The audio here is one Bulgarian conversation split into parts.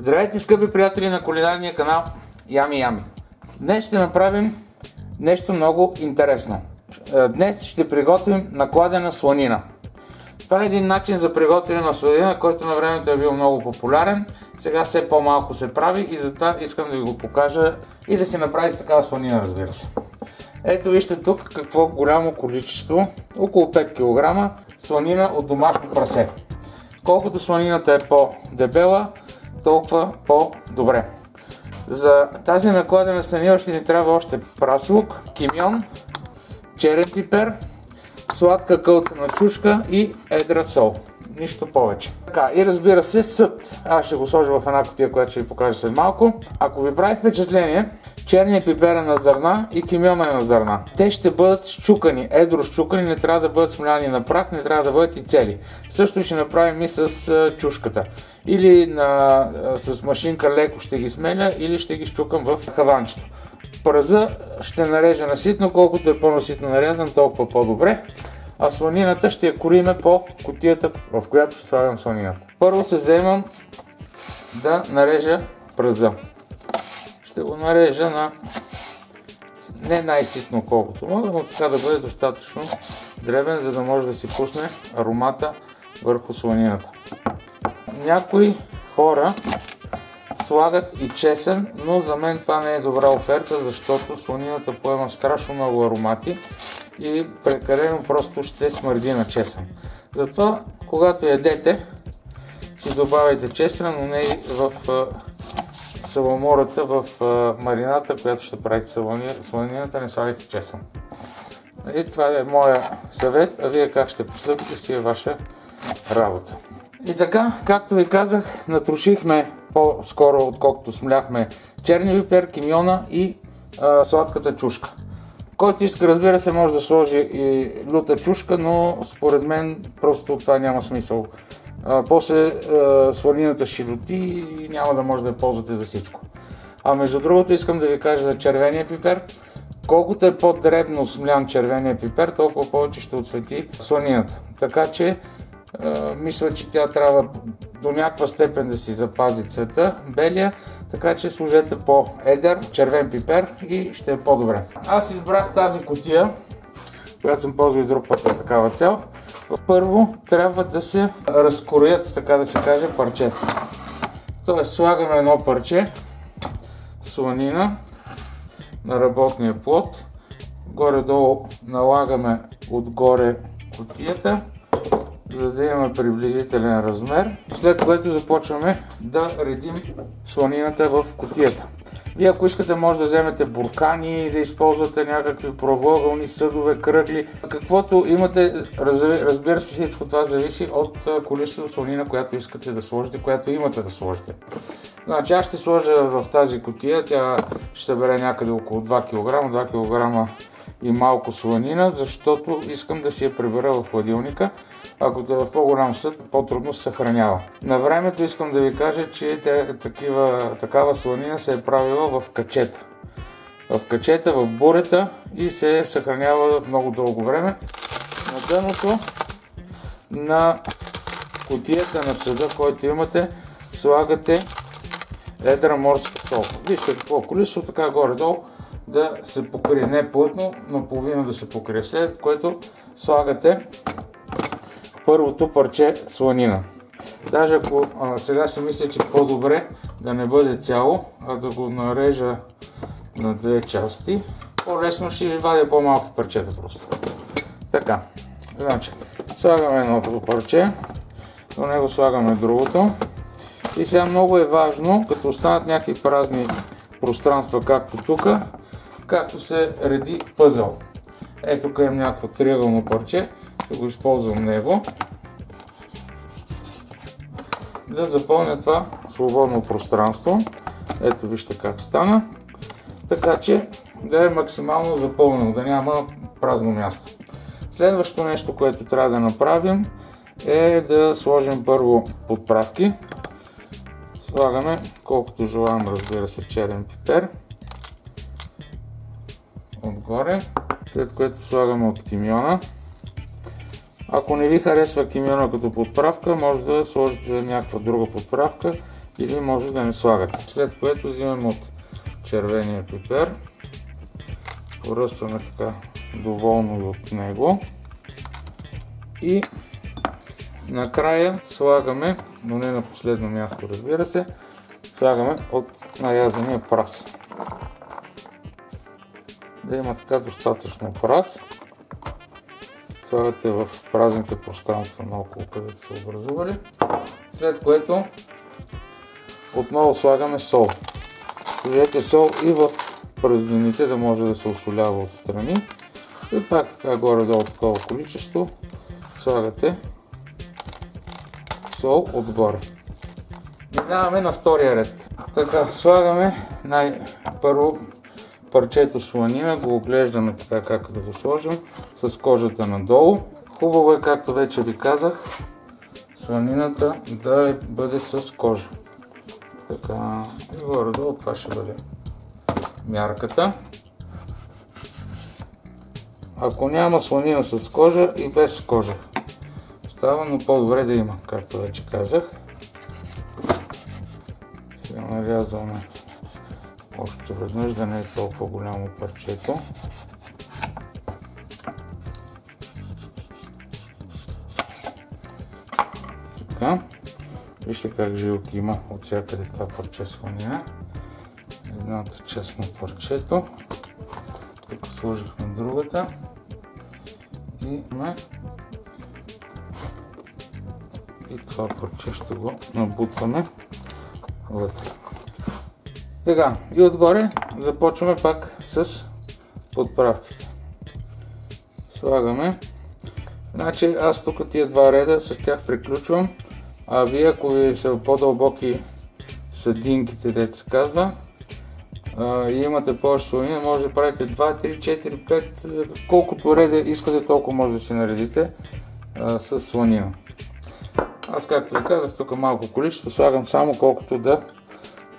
Здравейте, скъпи приятели на кулинарния канал Ями Ями. Днес ще направим нещо много интересно. Днес ще приготвим накладена сланина. Това е един начин за приготвяне на сланина, който на времето е бил много популярен. Сега все по-малко се прави и затова искам да ви го покажа и да си направите такава сланина, разбира се. Ето вижте тук какво голямо количество, около 5 кг сланина от домашно прасе. Колкото сланината е по-дебела, толкова по-добре. За тази накладена сланина ще ни трябва още прас лук, кимьон, черен пипер, сладка кълцана чушка и едра сол. Нищо повече. Така, и разбира се, съд. Аз ще го сложа в една кутия, която ще ви покажа след малко. Ако ви прави впечатление, черният пипер е на зърна и кимьона е на зърна. Те ще бъдат счукани, едро счукани, не трябва да бъдат смляни на прах, не трябва да бъдат и цели. Също ще направим и с чушката. Или с машинка леко ще ги сменя, или ще ги счукам в хаванчето. Праза ще нарежа наситно, колкото е по-наситно нарязан, толкова по-добре. А сланината ще я кориме по кутията, в която ще слагам сланината. Първо се вземам да нарежа праза. Ще го нарежа на не най-ситно колкото мога, но така да бъде достатъчно дребен, за да може да си пусне аромата върху сланината. Някои хора слагат и чесън, но за мен това не е добра оферта, защото сланината поема страшно много аромати и прекалено просто ще смърди на чесън. Затова, когато ядете, си добавяйте чесън, но не и в саламурата, в марината, която ще правите сланината, не слагайте чесън. И това е моя съвет, а вие как ще постъпите, си е ваша работа. И така, както ви казах, натрушихме по-скоро, отколкото смляхме черния пипер, кимьона и сладката чушка. Който иска, разбира се, може да сложи и люта чушка, но според мен просто това няма смисъл. После сланината ще люти и няма да може да я ползвате за всичко. А между другото искам да ви кажа за червения пипер. Колкото е по-дребно смлян червения пипер, толкова повече ще отцвети сланината. Така че мисля, че тя трябва до някаква степен да си запази цвета, белия, така че сложете по-едър червен пипер и ще е по-добре. Аз избрах тази кутия, която съм ползвал и друг път на такава цел. Първо трябва да се разкроят, така да се каже, парчета. Тоест слагаме едно парче сланина на работния плод, горе-долу налагаме отгоре кутията, за да имаме приблизителен размер, след което започваме да редим сланината в кутията. Вие ако искате, може да вземете буркани, да използвате някакви правоъгълни съдове, кръгли, каквото имате. Разбира се, всичко това зависи от количеството сланина, която искате да сложите, която имате да сложите. Значи аз ще сложа в тази кутия, тя ще събере някъде около 2 кг, 2 кг и малко сланина, защото искам да си я прибера в хладилника. Ако е в по-голям съд, по-трудно се съхранява. На времето искам да ви кажа, че такава сланина се е правила в качета. В качета, в бурета и се съхранява много дълго време. На дъното на кутията на съда, който имате, слагате едра морска сол. Вижте какво количество, така горе-долу да се покрие, не плътно, но половина да се покрие, след което слагате първото парче сланина. Даже ако сега си мисля, че по-добре да не бъде цяло, а да го нарежа на две части, по-лесно ще ви вадя по-малки парчета просто. Така, значи, слагаме едното парче, до него слагаме другото. И сега много е важно, като останат някакви празни пространства, както тук, както се реди пъзъл. Ето тук имам някакво триъгълно парче, ще го използвам него, да запълня това свободно пространство. Ето вижте как стана, така че да е максимално запълнено, да няма празно място. Следващото нещо, което трябва да направим, е да сложим първо подправки. Слагаме колкото желаем, разбира се, черен пипер отгоре, след което слагаме от кимьона. Ако не ви харесва кимьона като подправка, може да сложите някаква друга подправка или може да не слагате. След което взимаме от червения пипер, поръстваме така доволно и от него и накрая слагаме, но не на последно място, разбира се, слагаме от нарязания прас. Да има така достатъчно прас. Слагате в празните пространства наоколо, където са образували. След което отново слагаме сол. Сложете сол и в празнините, да може да се осолява отстрани. И пак така горе-долу такова количество слагате сол отгоре. Минаваме на втория ред. Така, слагаме първо парчето сланина, го оглеждаме така както да го сложим, с кожата надолу. Хубаво е, както вече ви казах, сланината да бъде с кожа. Така, и горе-долу това ще бъде мярката. Ако няма сланина с кожа и без кожа става, но по-добре да има, както вече казах. Сега нарязваме още веднъж, да не е толкова голямо парчето. Така. Вижте как жилки има от всякъде това парче сланина. Едната част на парчето. Тук сложихме другата. И това парче ще го набутваме вътре. Сега, и отгоре започваме пак с подправките. Слагаме. Значи аз тук тия два реда, с тях приключвам. А вие, ако ви са по-дълбоки съдинките, дето се казва, и имате повече сланина, може да правите 2, 3, 4, 5, колкото реда искате, толкова може да си наредите с сланина. Аз, както ви казах, тук малко количество слагам само колкото да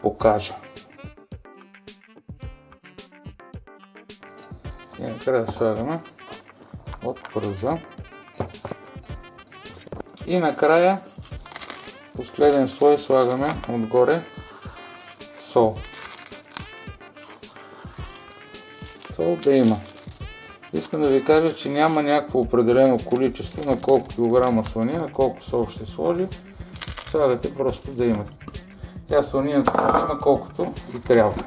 покажа. И накрая слагаме от пръза. И накрая последен слой слагаме отгоре сол. Сол да има. Искам да ви кажа, че няма някакво определено количество на колко килограма сланина, колко сол ще сложи. Слагате просто да имате. Тя сланината има колкото и трябва.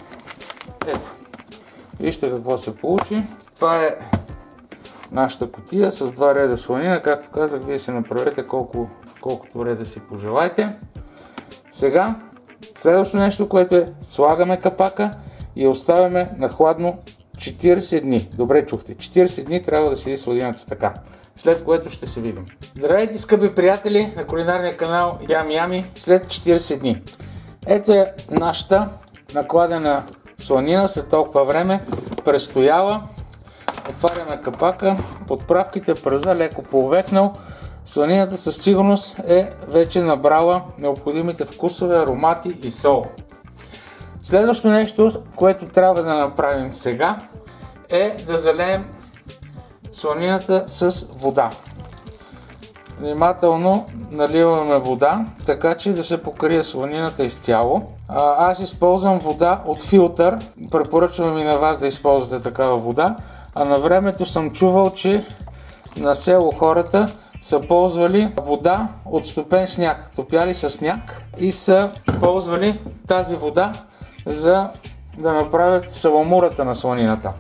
Ето. Вижте какво се получи. Това е нашата кутия с два реда сланина. Както казах, вие се направете колкото реда си пожелаете. Сега, следващото нещо, което е, слагаме капака и оставяме на хладно 40 дни. Добре чухте, 40 дни трябва да седи сладината така. След което ще се видим. Здравейте, скъпи приятели на кулинарния канал Ями Ями след 40 дни. Ето е нашата накладена сланина след толкова време. Престояла. Отваряме капака, подправките, пръза леко поувехнал. Сланината със сигурност е вече набрала необходимите вкусове, аромати и сол. Следващото нещо, което трябва да направим сега, е да залеем сланината с вода. Внимателно наливаме вода, така че да се покрие сланината изцяло. Аз използвам вода от филтър. Препоръчвам и на вас да използвате такава вода. А на времето съм чувал, че на село хората са ползвали вода от стопен сняг. Топяли са сняг и са ползвали тази вода, за да направят саламурата на сланината.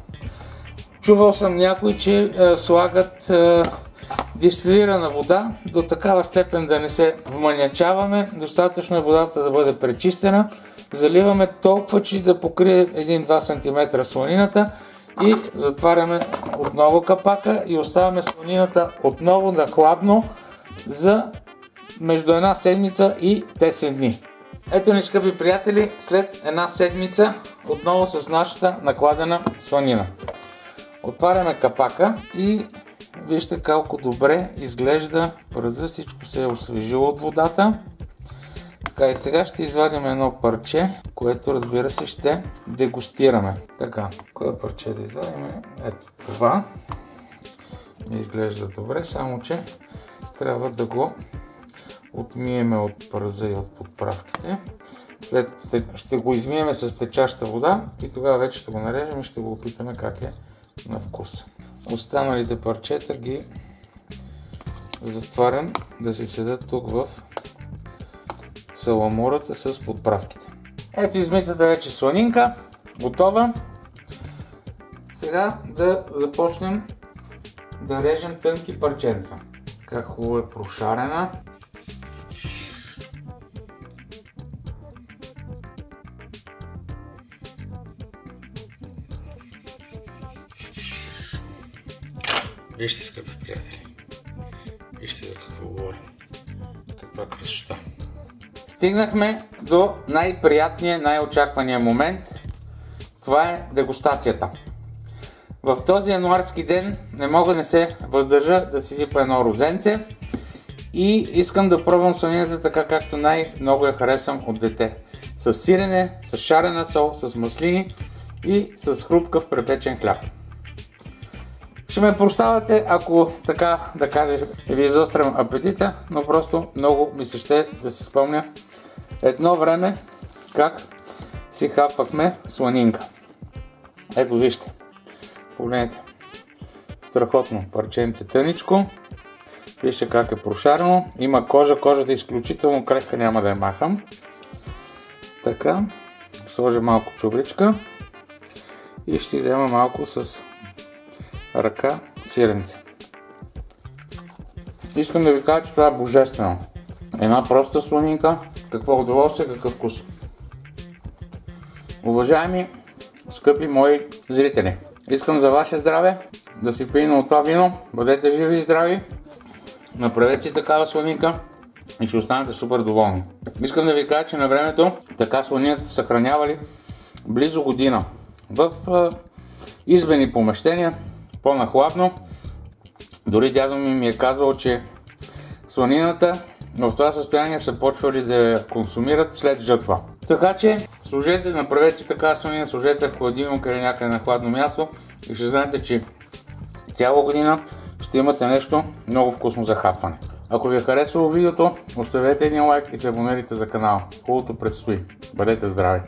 Чувал съм някои, че слагат дистилирана вода до такава степен да не се вманячаваме. Достатъчно е водата да бъде пречистена. Заливаме толкова, че да покрие 1-2 см сланината и затваряме отново капака и оставяме сланината отново на хладно за между една седмица и 10 дни. Ето ни, скъпи приятели, след една седмица отново с нашата накладена сланина. Отваряме капака и вижте колко добре изглежда пръза, всичко се е освежило от водата. Така, и сега ще извадим едно парче, което, разбира се, ще дегустираме. Така, кое парче да извадим? Ето това. Изглежда добре, само че трябва да го отмиеме от пръза и от подправките. Ще го измиеме с течаща вода и тогава вече ще го нарежем и ще го опитаме как е на вкус. Останалите парчета ги затварям да си седат тук в саламурата с подправките. Ето измитата вече сланинка, готова. Сега да започнем да режем тънки парченца. Как хубаво е прошарена. Вижте, скъпи приятели, вижте за какво говоря, каква красота. Стигнахме до най-приятния, най-очаквания момент. Това е дегустацията. В този януарски ден не мога да не се въздържа да си сипа едно розенце и искам да пробвам сланината така, както най-много я харесвам от дете. С сирене, с шарена сол, с маслини и с хрупкав препечен хляб. Ще ме прощавате, ако така да кажа ви изострям апетита, но просто много ми се ще да се спомня едно време как си хапвахме сланинка. Ето вижте, погледнете, страхотно парченце тъничко, вижте как е прошарено, има кожа, кожата е изключително крехка, няма да я махам. Така, сложа малко чубричка и ще взема малко с ръка сиренце. Искам да ви кажа, че това е божествено. Една проста сланинка, какво удоволствие, какъв вкус. Уважаеми, скъпи мои зрители, искам за ваше здраве да си пием от това вино, бъдете живи и здрави, направете си такава сланинка и ще останете супер доволни. Искам да ви кажа, че на времето така сланината са съхранявали близо година в избени помещения, по-нахладно. Дори дядо ми е казвал, че сланината в това състояние са почвали да я консумират след жътва. Така че сложете, направете си така сланина, сложете в хладилник или някъде на хладно място и ще знаете, че цяла година ще имате нещо много вкусно за хапване. Ако ви е харесало видеото, оставете един лайк и се абонирайте за канала. Хубавото предстои. Бъдете здрави!